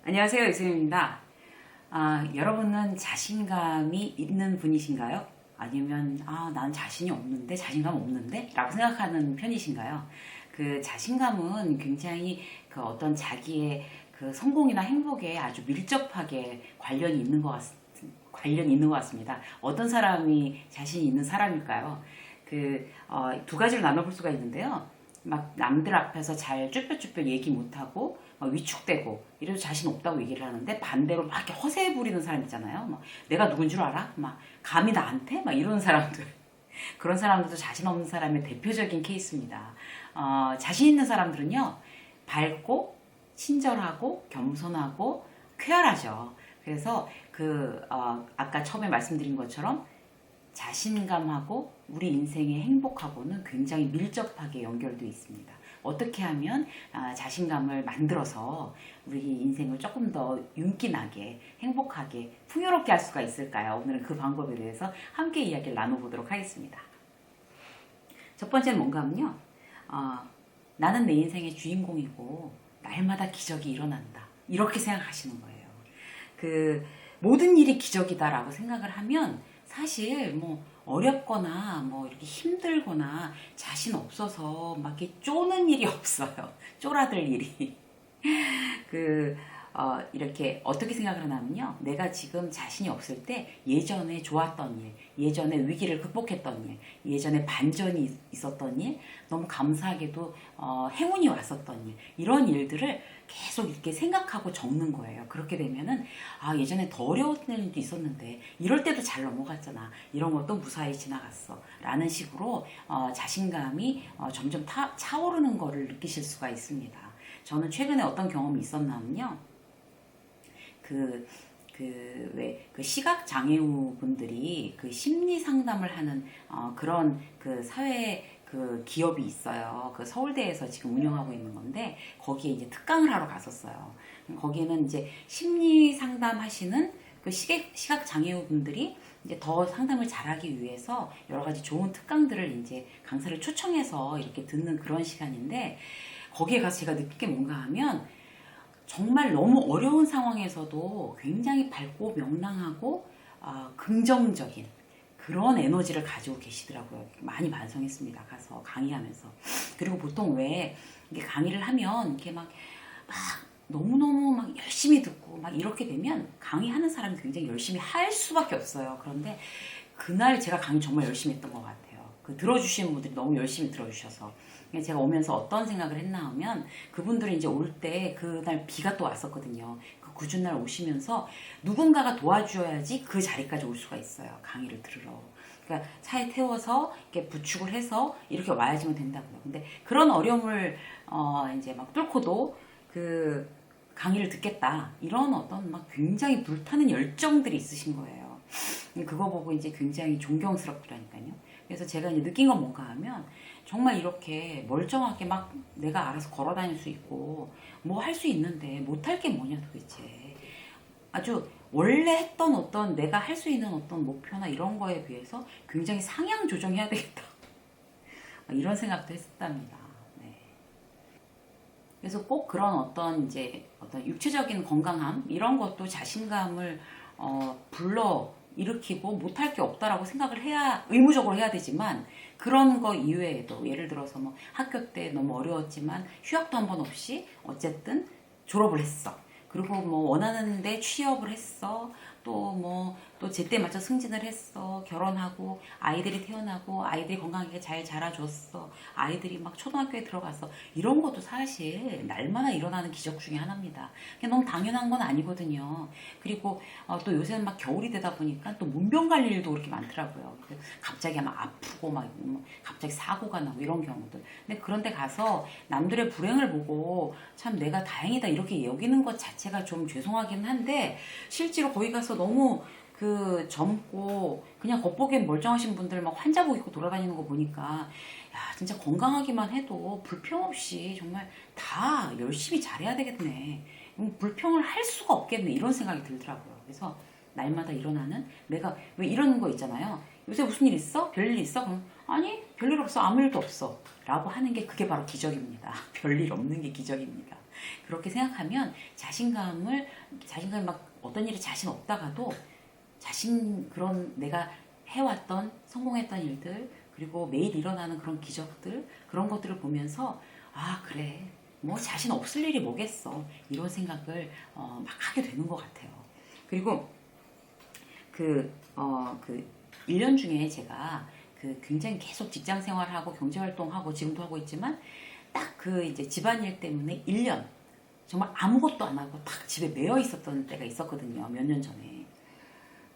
안녕하세요, 유승입니다. 여러분은 자신감이 있는 분이신가요? 아니면 난 자신이 없는데, 자신감 없는데? 라고 생각하는 편이신가요? 그 자신감은 굉장히 그 어떤 자기의 그 성공이나 행복에 아주 밀접하게 관련이 있는 것 같습니다. 어떤 사람이 자신이 있는 사람일까요? 두 가지로 나눠볼 수가 있는데요. 막 남들 앞에서 잘 쭈뼛쭈뼛 얘기 못하고 위축되고 이래도 자신 없다고 얘기를 하는데, 반대로 막 이렇게 허세 부리는 사람 있잖아요. 막 내가 누군 줄 알아? 막 감히 나한테? 막 이런 사람들. 그런 사람들도 자신 없는 사람의 대표적인 케이스입니다. 자신 있는 사람들은요, 밝고 친절하고 겸손하고 쾌활하죠. 그래서 아까 처음에 말씀드린 것처럼 자신감하고 우리 인생의 행복하고는 굉장히 밀접하게 연결되어 있습니다. 어떻게 하면 자신감을 만들어서 우리 인생을 조금 더 윤기나게, 행복하게, 풍요롭게 할 수가 있을까요? 오늘은 그 방법에 대해서 함께 이야기를 나눠보도록 하겠습니다. 첫 번째는 뭔가 하면요, 나는 내 인생의 주인공이고 날마다 기적이 일어난다, 이렇게 생각하시는 거예요. 모든 일이 기적이다라고 생각을 하면 사실 뭐 어렵거나 뭐 이렇게 힘들거나 자신 없어서 막 이렇게 쪼는 일이 없어요. 쪼라들 일이. 이렇게 어떻게 생각을 하냐면요, 내가 지금 자신이 없을 때 예전에 좋았던 일, 예전에 위기를 극복했던 일, 예전에 반전이 있었던 일, 너무 감사하게도 행운이 왔었던 일, 이런 일들을 계속 이렇게 생각하고 적는 거예요. 그렇게 되면은 예전에 더 어려운 일도 있었는데 이럴 때도 잘 넘어갔잖아, 이런 것도 무사히 지나갔어, 라는 식으로 자신감이 점점 차오르는 거를 느끼실 수가 있습니다. 저는 최근에 어떤 경험이 있었냐면요, 시각 장애우 분들이 그 심리 상담을 하는 그런 사회 기업이 있어요. 서울대에서 지금 운영하고 있는 건데, 거기에 이제 특강을 하러 갔었어요. 거기는 이제 심리 상담 하시는 시각 장애우 분들이 이제 더 상담을 잘하기 위해서 여러 가지 좋은 특강들을 이제 강사를 초청해서 이렇게 듣는 그런 시간인데, 거기에 가서 제가 느낀 게 뭔가 하면, 정말 너무 어려운 상황에서도 굉장히 밝고 명랑하고 긍정적인 그런 에너지를 가지고 계시더라고요. 많이 반성했습니다, 가서 강의하면서. 그리고 보통 왜 강의를 하면 이렇게 막 너무너무 막 열심히 듣고 막 이렇게 되면 강의하는 사람이 굉장히 열심히 할 수밖에 없어요. 그런데 그날 제가 강의 정말 열심히 했던 것 같아요. 들어주시는 분들이 너무 열심히 들어주셔서. 제가 오면서 어떤 생각을 했나 하면, 그분들이 이제 올 때 그날 비가 또 왔었거든요. 궂은 날 오시면서 누군가가 도와줘야지 그 자리까지 올 수가 있어요, 강의를 들으러. 그러니까 차에 태워서 이렇게 부축을 해서 이렇게 와야지만 된다고요. 근데 그런 어려움을 이제 막 뚫고도 강의를 듣겠다, 이런 어떤 막 굉장히 불타는 열정들이 있으신 거예요. 그거 보고 이제 굉장히 존경스럽더라니까요. 그래서 제가 이제 느낀 건 뭔가 하면, 정말 이렇게 멀쩡하게 막 내가 알아서 걸어 다닐 수 있고 뭐 할 수 있는데 못할 게 뭐냐 도대체. 아주 원래 했던 어떤 내가 할 수 있는 어떤 목표나 이런 거에 비해서 굉장히 상향 조정해야 되겠다, 이런 생각도 했었답니다. 네. 그래서 꼭 그런 어떤 육체적인 건강함, 이런 것도 자신감을 불러 일으키고 못할 게 없다라고 생각을 의무적으로 해야 되지만, 그런 거 이외에도 예를 들어서 뭐 학교 때 너무 어려웠지만 휴학도 한 번 없이 어쨌든 졸업을 했어. 그리고 뭐 원하는 데 취업을 했어. 또 제때 맞춰 승진을 했어. 결혼하고 아이들이 태어나고 아이들이 건강하게 잘 자라줬어. 아이들이 막 초등학교에 들어갔어. 이런 것도 사실 날마다 일어나는 기적 중에 하나입니다. 너무 당연한 건 아니거든요. 그리고 또 요새는 막 겨울이 되다 보니까 또 문병 갈 일도 그렇게 많더라고요. 갑자기 막 아프고 막 갑자기 사고가 나고 이런 경우들. 근데 그런 데 가서 남들의 불행을 보고 참 내가 다행이다 이렇게 여기는 것 자체가 좀 죄송하긴 한데, 실제로 거기 가서 너무 젊고 그냥 겉보기엔 멀쩡하신 분들 막 환자복 입고 돌아다니는 거 보니까, 야, 진짜 건강하기만 해도 불평 없이 정말 다 열심히 잘해야 되겠네, 불평을 할 수가 없겠네, 이런 생각이 들더라고요. 그래서 날마다 일어나는, 내가 왜 이러는 거 있잖아요. 요새 무슨 일 있어? 별일 있어? 그럼 아니 별일 없어, 아무 일도 없어 라고 하는 게 그게 바로 기적입니다. 별일 없는 게 기적입니다. 그렇게 생각하면 자신감이 막 어떤 일에 자신 없다가도 그런 내가 해왔던 성공했던 일들, 그리고 매일 일어나는 그런 기적들, 그런 것들을 보면서 아 그래 뭐 자신 없을 일이 뭐겠어 이런 생각을 막 하게 되는 것 같아요. 그리고 그 1년 중에 제가 굉장히 계속 직장 생활하고 경제 활동하고 지금도 하고 있지만 딱 이제 집안일 때문에 1년 정말 아무것도 안 하고 딱 집에 매여 있었던 때가 있었거든요. 몇 년 전에.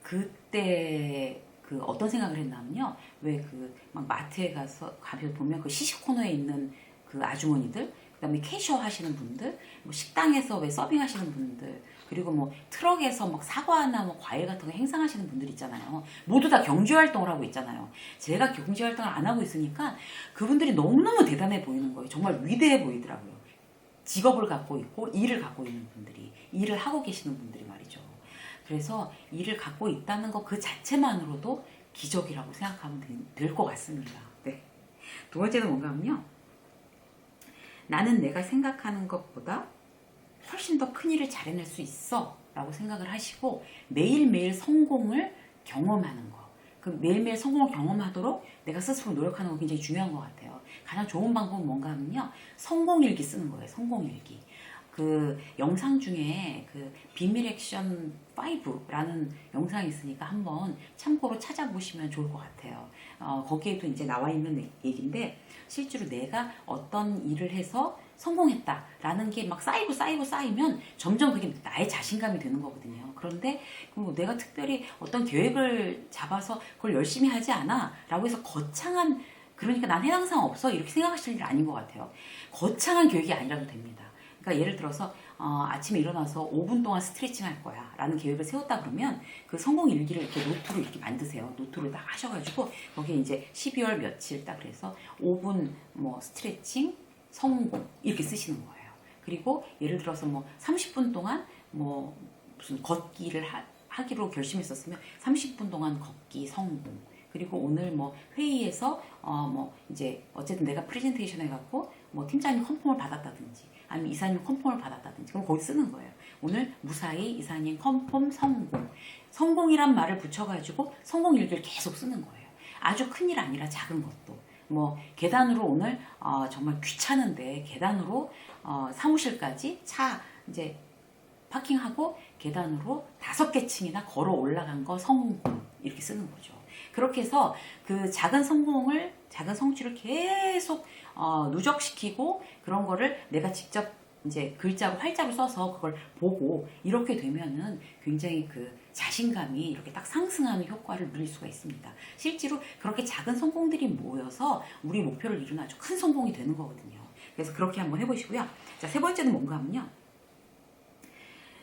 그때 어떤 생각을 했냐면요. 왜 막 마트에 가면 보면 시식 코너에 있는 아주머니들, 그다음에 캐셔 하시는 분들, 뭐 식당에서 왜 서빙 하시는 분들, 그리고 뭐 트럭에서 막 사과나 뭐 과일 같은 거 행상하시는 분들 있잖아요. 모두 다 경제 활동을 하고 있잖아요. 제가 경제 활동을 안 하고 있으니까 그분들이 너무너무 대단해 보이는 거예요. 정말 위대해 보이더라고요. 직업을 갖고 있고 일을 갖고 있는 분들이, 일을 하고 계시는 분들이 말이죠. 그래서 일을 갖고 있다는 것 그 자체만으로도 기적이라고 생각하면 될 것 같습니다. 네. 두 번째는 뭔가 하면요. 나는 내가 생각하는 것보다 훨씬 더 큰 일을 잘 해낼 수 있어 라고 생각을 하시고 매일매일 성공을 경험하는 거. 매일매일 성공을 경험하도록 내가 스스로 노력하는 거 굉장히 중요한 것 같아요. 가장 좋은 방법은 뭔가 하면요. 성공일기 쓰는 거예요. 성공일기. 영상 중에 비밀 액션 5라는 영상이 있으니까 한번 참고로 찾아보시면 좋을 것 같아요. 거기에도 이제 나와 있는 얘기인데 실제로 내가 어떤 일을 해서 성공했다라는 게 막 쌓이면 점점 그게 나의 자신감이 되는 거거든요. 그런데 뭐 내가 특별히 어떤 계획을 잡아서 그걸 열심히 하지 않아 라고 해서 거창한, 그러니까 난 해당사항 없어 이렇게 생각하실 일 아닌 것 같아요. 거창한 계획이 아니라도 됩니다. 그러니까 예를 들어서 아침에 일어나서 5분 동안 스트레칭 할 거야 라는 계획을 세웠다 그러면 성공 일기를 이렇게 노트로 이렇게 만드세요. 노트로 딱 하셔가지고 거기에 이제 12월 며칠 딱 그래서 5분 뭐 스트레칭 성공 이렇게 쓰시는 거예요. 그리고 예를 들어서 뭐 30분 동안 뭐 무슨 걷기를 하기로 결심했었으면 30분 동안 걷기 성공. 그리고 오늘 뭐 회의에서 뭐 이제 어쨌든 내가 프레젠테이션 해갖고 뭐 팀장님 컨펌을 받았다든지 아니면 이사님 컨펌을 받았다든지 그럼 거기 쓰는 거예요. 오늘 무사히 이사님 컨펌 성공. 성공이란 말을 붙여가지고 성공 일기를 계속 쓰는 거예요. 아주 큰일 아니라 작은 것도. 뭐 계단으로 오늘 정말 귀찮은데 계단으로 사무실까지 차 이제 파킹하고 계단으로 5개 층이나 걸어 올라간 거 성공 이렇게 쓰는 거죠. 그렇게 해서 작은 성취를 계속 누적시키고 그런 거를 내가 직접 이제 글자로 활자로 써서 그걸 보고 이렇게 되면은 굉장히 자신감이 이렇게 딱 상승하는 효과를 누릴 수가 있습니다. 실제로 그렇게 작은 성공들이 모여서 우리 목표를 이루는 아주 큰 성공이 되는 거거든요. 그래서 그렇게 한번 해보시고요. 자, 세 번째는 뭔가 하면요.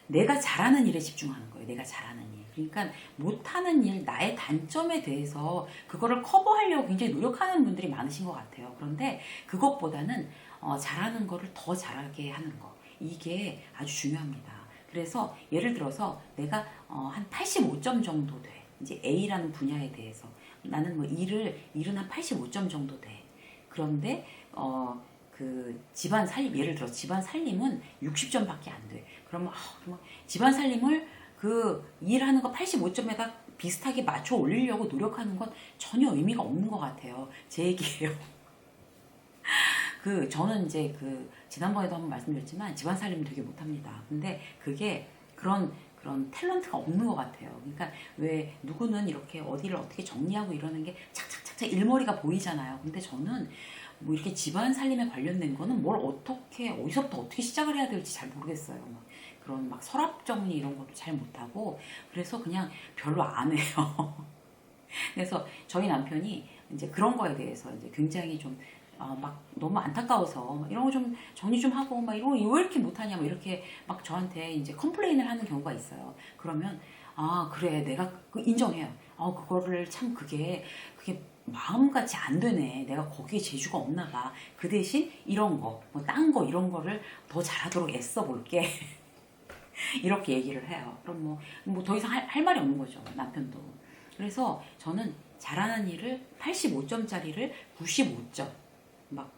내가 잘하는 일에 집중하는 거예요. 내가 잘하는 일. 그러니까 못하는 일, 나의 단점에 대해서 그거를 커버하려고 굉장히 노력하는 분들이 많으신 것 같아요. 그런데 그것보다는 잘하는 거를 더 잘하게 하는 거. 이게 아주 중요합니다. 그래서 예를 들어서 내가 한 85점 정도 돼. 이제 A라는 분야에 대해서. 나는 뭐 일은 한 85점 정도 돼. 그런데 집안 살림, 예를 들어 집안 살림은 60점밖에 안 돼. 그러면 집안 살림을 일하는 거 85점에다 비슷하게 맞춰 올리려고 노력하는 건 전혀 의미가 없는 것 같아요. 제 얘기예요. 저는 이제 지난번에도 한번 말씀드렸지만 집안 살림 되게 못합니다. 근데 그게 그런 탤런트가 없는 것 같아요. 그러니까 왜 누구는 이렇게 어디를 어떻게 정리하고 이러는 게 착착착착 일머리가 보이잖아요. 근데 저는 뭐 이렇게 집안 살림에 관련된 거는 뭘 어디서부터 어떻게 시작을 해야 될지 잘 모르겠어요. 그런 서랍 정리 이런 것도 잘 못하고 그래서 그냥 별로 안 해요. 그래서 저희 남편이 이제 그런 거에 대해서 이제 굉장히 좀 막 너무 안타까워서 이런 거 좀 정리 좀 하고 막 이런 거 왜 이렇게 못하냐 막 이렇게 막 저한테 이제 컴플레인을 하는 경우가 있어요. 그러면 그래 내가 인정해요. 그거를 참 그게 마음같이 안 되네. 내가 거기에 재주가 없나 봐. 그 대신 이런 거, 뭐 딴 거 이런 거를 더 잘하도록 애써 볼게. 이렇게 얘기를 해요. 그럼 뭐 더 이상 할 말이 없는 거죠. 남편도. 그래서 저는 잘하는 일을 85점짜리를 95점, 막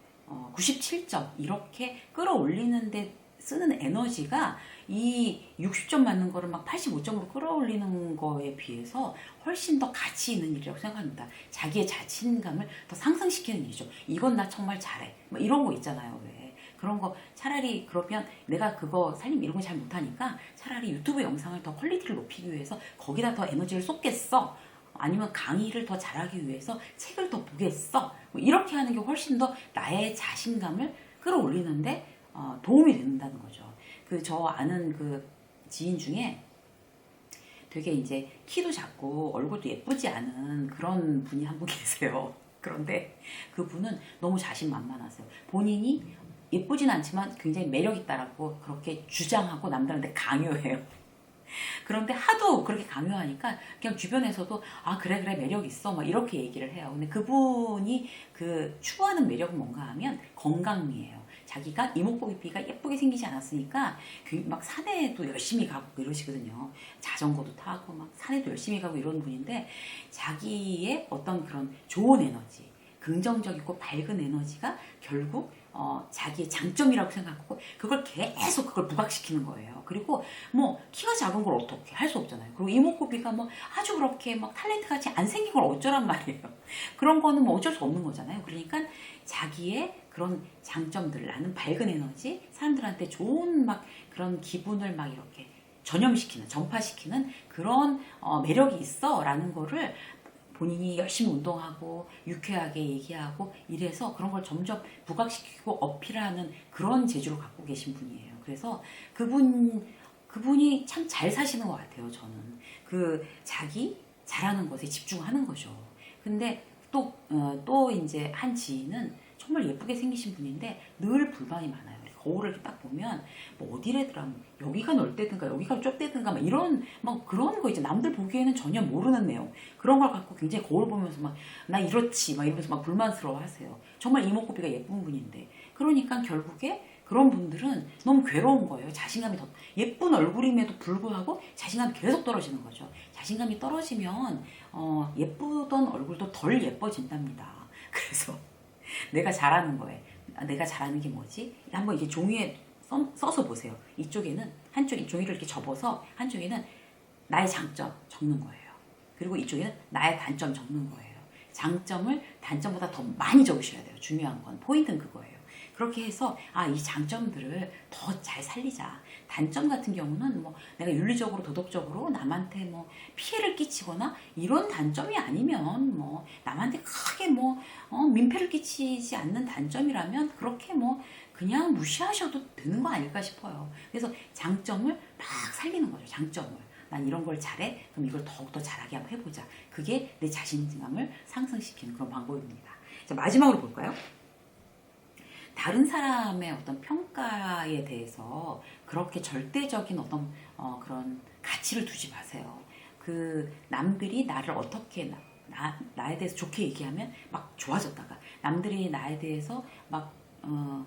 97점 이렇게 끌어올리는데 쓰는 에너지가 이 60점 맞는 거를 막 85점으로 끌어올리는 거에 비해서 훨씬 더 가치 있는 일이라고 생각합니다. 자기의 자신감을 더 상승시키는 일이죠. 이건 나 정말 잘해. 뭐 이런 거 있잖아요. 왜? 그런 거 차라리 그러면 내가 그거 살림 이런 거 잘 못하니까 차라리 유튜브 영상을 더 퀄리티를 높이기 위해서 거기다 더 에너지를 쏟겠어. 아니면 강의를 더 잘하기 위해서 책을 더 보겠어. 뭐 이렇게 하는 게 훨씬 더 나의 자신감을 끌어올리는데 도움이 된다는 거죠. 그 저 아는 그 지인 중에 되게 이제 키도 작고 얼굴도 예쁘지 않은 그런 분이 한 분 계세요. 그런데 그분은 너무 자신만만하세요. 본인이 예쁘진 않지만 굉장히 매력있다라고 그렇게 주장하고 남들한테 강요해요. 그런데 하도 그렇게 강요하니까 그냥 주변에서도 아 그래 매력 있어 막 이렇게 얘기를 해요. 근데 그분이 그 추구하는 매력은 뭔가 하면 건강미예요. 자기가 이목구비가 예쁘게 생기지 않았으니까 막 산에도 열심히 가고 이러시거든요. 자전거도 타고 막 산에도 열심히 가고 이런 분인데 자기의 어떤 그런 좋은 에너지, 긍정적이고 밝은 에너지가 결국 자기의 장점이라고 생각하고 그걸 계속 그걸 부각시키는 거예요. 그리고 뭐 키가 작은 걸 어떻게 할 수 없잖아요. 그리고 이목구비가 뭐 아주 그렇게 막 탤런트 같이 안 생긴 걸 어쩌란 말이에요. 그런 거는 뭐 어쩔 수 없는 거잖아요. 그러니까 자기의 그런 장점들, 나는 밝은 에너지, 사람들한테 좋은 막 그런 기분을 막 이렇게 전염시키는, 전파시키는 그런 매력이 있어라는 거를 본인이 열심히 운동하고 유쾌하게 얘기하고 이래서 그런 걸 점점 부각시키고 어필하는 그런 재주를 갖고 계신 분이에요. 그래서 그분이 참 잘 사시는 것 같아요. 저는 그 자기 잘하는 것에 집중하는 거죠. 근데 또 이제 한 지인은 정말 예쁘게 생기신 분인데 늘 불만이 많아요. 거울을 이렇게 딱 보면 뭐 어디래더라, 여기가 넓대든가 여기가 좁대든가 막 이런 막 그런 거 있죠. 남들 보기에는 전혀 모르는 내용 그런 걸 갖고 굉장히 거울 보면서 막 나 이렇지 막 이러면서 막 불만스러워하세요. 정말 이목구비가 예쁜 분인데 그러니까 결국에 그런 분들은 너무 괴로운 거예요. 자신감이 더 예쁜 얼굴임에도 불구하고 자신감이 계속 떨어지는 거죠. 자신감이 떨어지면 예쁘던 얼굴도 덜 예뻐진답니다. 그래서 내가 잘하는 거에 내가 잘하는 게 뭐지? 한번 이제 종이에 써서 보세요. 이쪽에는 한쪽에 종이를 이렇게 접어서 한쪽에는 나의 장점 적는 거예요. 그리고 이쪽에는 나의 단점 적는 거예요. 장점을 단점보다 더 많이 적으셔야 돼요. 중요한 건 포인트는 그거예요. 그렇게 해서 이 장점들을 더 잘 살리자. 단점 같은 경우는 뭐 내가 윤리적으로 도덕적으로 남한테 뭐 피해를 끼치거나 이런 단점이 아니면 뭐 남한테 크게 뭐 민폐를 끼치지 않는 단점이라면 그렇게 뭐 그냥 무시하셔도 되는 거 아닐까 싶어요. 그래서 장점을 막 살리는 거죠. 장점을. 난 이런 걸 잘해? 그럼 이걸 더욱더 잘하게 한번 해보자. 그게 내 자신감을 상승시키는 그런 방법입니다. 자, 마지막으로 볼까요? 다른 사람의 어떤 평가에 대해서 그렇게 절대적인 어떤 그런 가치를 두지 마세요. 그 남들이 나를 어떻게 나에 대해서 좋게 얘기하면 막 좋아졌다가 남들이 나에 대해서 막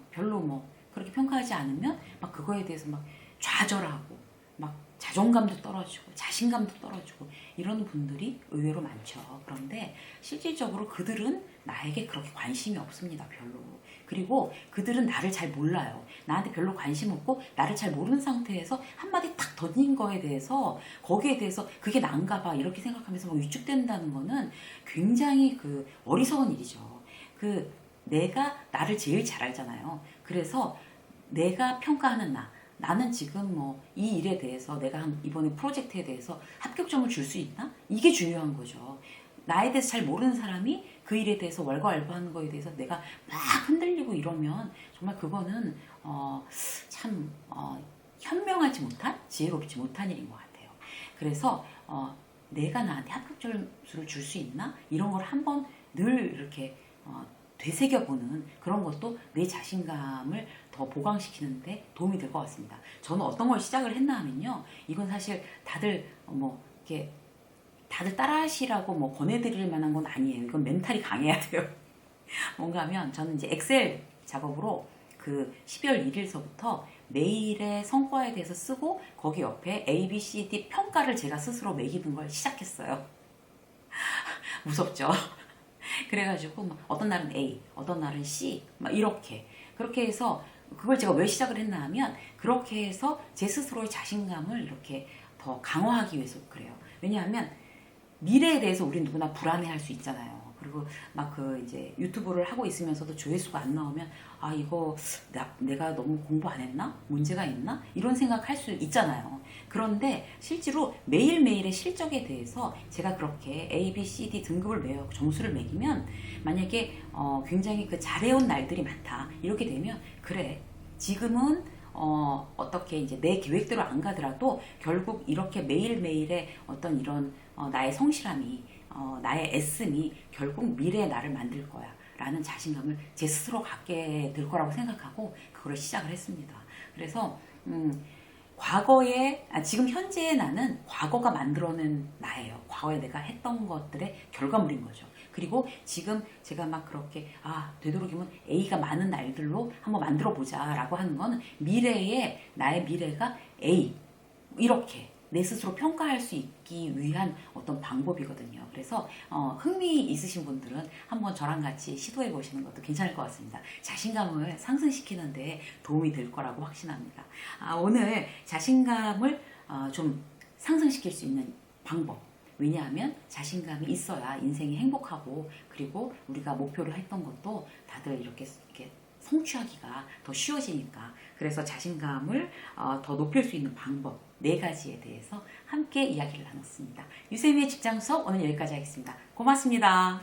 별로 뭐 그렇게 평가하지 않으면 막 그거에 대해서 막 좌절하고 막 자존감도 떨어지고 자신감도 떨어지고 이런 분들이 의외로 많죠. 그런데 실질적으로 그들은 나에게 그렇게 관심이 없습니다. 별로. 그리고 그들은 나를 잘 몰라요. 나한테 별로 관심 없고 나를 잘 모르는 상태에서 한마디 탁 던진 거에 대해서 거기에 대해서 그게 난가 봐 이렇게 생각하면서 막 위축된다는 거는 굉장히 그 어리석은 일이죠. 그 내가 나를 제일 잘 알잖아요. 그래서 내가 평가하는 나는 지금 뭐 이 일에 대해서 내가 한 이번에 프로젝트에 대해서 합격점을 줄 수 있나? 이게 중요한 거죠. 나에 대해서 잘 모르는 사람이 그 일에 대해서 왈가왈부하는 거에 대해서 내가 막 흔들리고 이러면 정말 그거는 참 현명하지 못한 지혜롭지 못한 일인 것 같아요. 그래서 내가 나한테 합격점수를 줄 수 있나? 이런 걸 한번 늘 이렇게 되새겨보는 그런 것도 내 자신감을 더 보강시키는데 도움이 될 것 같습니다. 저는 어떤 걸 시작을 했나 하면요. 이건 사실 다들 뭐 이렇게 다들 따라하시라고 뭐 권해드릴 만한 건 아니에요. 이건 멘탈이 강해야 돼요. 뭔가 하면 저는 이제 엑셀 작업으로 그 12월 1일서부터 매일의 성과에 대해서 쓰고 거기 옆에 A, B, C, D 평가를 제가 스스로 매기는 걸 시작했어요. 무섭죠. 그래가지고 막 어떤 날은 A, 어떤 날은 C, 막 이렇게 그렇게 해서 그걸 제가 왜 시작을 했나 하면 그렇게 해서 제 스스로의 자신감을 이렇게 더 강화하기 위해서 그래요. 왜냐하면 미래에 대해서 우리 누구나 불안해할 수 있잖아요. 그리고 막 그 이제 유튜브를 하고 있으면서도 조회수가 안 나오면 아 이거 내가 너무 공부 안 했나? 문제가 있나? 이런 생각할 수 있잖아요. 그런데 실제로 매일매일의 실적에 대해서 제가 그렇게 A, B, C, D 등급을 매겨 점수를 매기면 만약에 굉장히 그 잘해온 날들이 많다. 이렇게 되면 그래 지금은 어떻게 이제 내 계획대로 안 가더라도 결국 이렇게 매일매일의 어떤 이런 나의 성실함이 나의 애씀이 결국 미래의 나를 만들 거야 라는 자신감을 제 스스로 갖게 될 거라고 생각하고 그걸 시작을 했습니다. 그래서 과거에 지금 현재의 나는 과거가 만들어낸 나예요. 과거에 내가 했던 것들의 결과물인 거죠. 그리고 지금 제가 막 그렇게 되도록이면 A가 많은 날들로 한번 만들어 보자 라고 하는 건 미래에 나의 미래가 A 이렇게 내 스스로 평가할 수 있기 위한 어떤 방법이거든요. 그래서 흥미 있으신 분들은 한번 저랑 같이 시도해 보시는 것도 괜찮을 것 같습니다. 자신감을 상승시키는 데 도움이 될 거라고 확신합니다. 오늘 자신감을 좀 상승시킬 수 있는 방법. 왜냐하면 자신감이 있어야 인생이 행복하고 그리고 우리가 목표를 했던 것도 다들 이렇게 성취하기가 더 쉬워지니까 그래서 자신감을 더 높일 수 있는 방법 4가지에 대해서 함께 이야기를 나눴습니다. 유세미의 직장 수업 오늘 여기까지 하겠습니다. 고맙습니다.